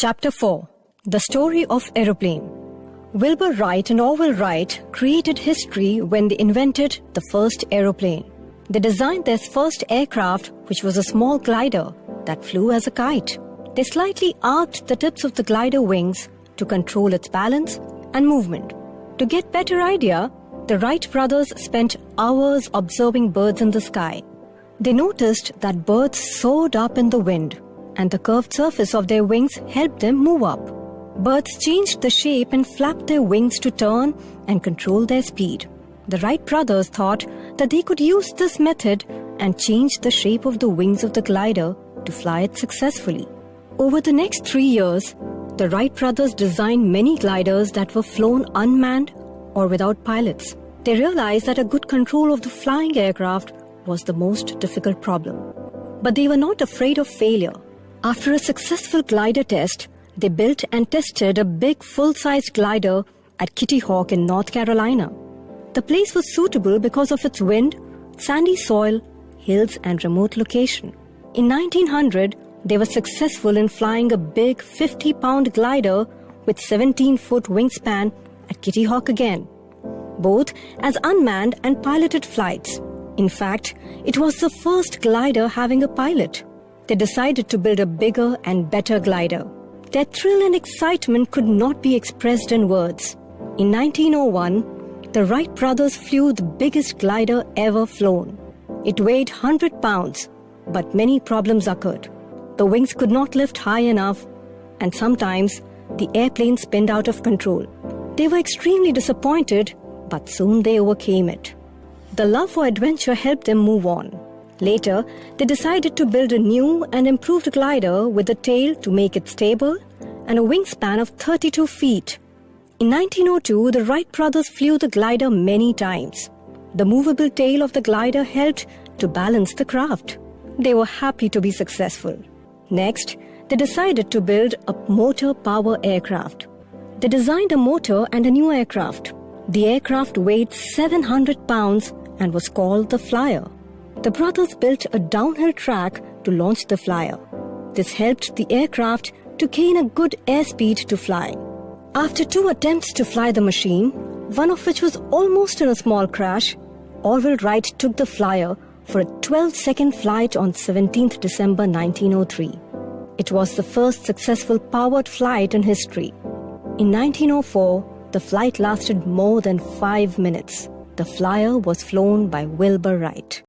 Chapter 4. The Story of Aeroplane. Wilbur Wright and Orville Wright created history when they invented the first aeroplane. They designed their first aircraft, which was a small glider that flew as a kite. They slightly arched the tips of the glider wings to control its balance and movement. To get better idea, the Wright brothers spent hours observing birds in the sky. They noticed that birds soared up in the wind, and the curved surface of their wings helped them move up. Birds changed the shape and flapped their wings to turn and control their speed. The Wright brothers thought that they could use this method and change the shape of the wings of the glider to fly it successfully. Over the next 3 years, the Wright brothers designed many gliders that were flown unmanned or without pilots. They realized that a good control of the flying aircraft was the most difficult problem. But they were not afraid of failure. After a successful glider test, they built and tested a big full-sized glider at Kitty Hawk in North Carolina. The place was suitable because of its wind, sandy soil, hills and remote location. In 1900, they were successful in flying a big 50-pound glider with 17-foot wingspan at Kitty Hawk again, both as unmanned and piloted flights. In fact, it was the first glider having a pilot. They decided to build a bigger and better glider. Their thrill and excitement could not be expressed in words. In 1901, the Wright brothers flew the biggest glider ever flown. It weighed 100 pounds, but many problems occurred. The wings could not lift high enough, and sometimes the airplane spun out of control. They were extremely disappointed, but soon they overcame it. The love for adventure helped them move on. Later, they decided to build a new and improved glider with a tail to make it stable and a wingspan of 32 feet. In 1902, the Wright brothers flew the glider many times. The movable tail of the glider helped to balance the craft. They were happy to be successful. Next, they decided to build a motor power aircraft. They designed a motor and a new aircraft. The aircraft weighed 700 pounds and was called the Flyer. The brothers built a downhill track to launch the Flyer. This helped the aircraft to gain a good airspeed to fly. After 2 attempts to fly the machine, one of which was almost in a small crash, Orville Wright took the Flyer for a 12-second flight on 17th December 1903. It was the first successful powered flight in history. In 1904, the flight lasted more than 5 minutes. The Flyer was flown by Wilbur Wright.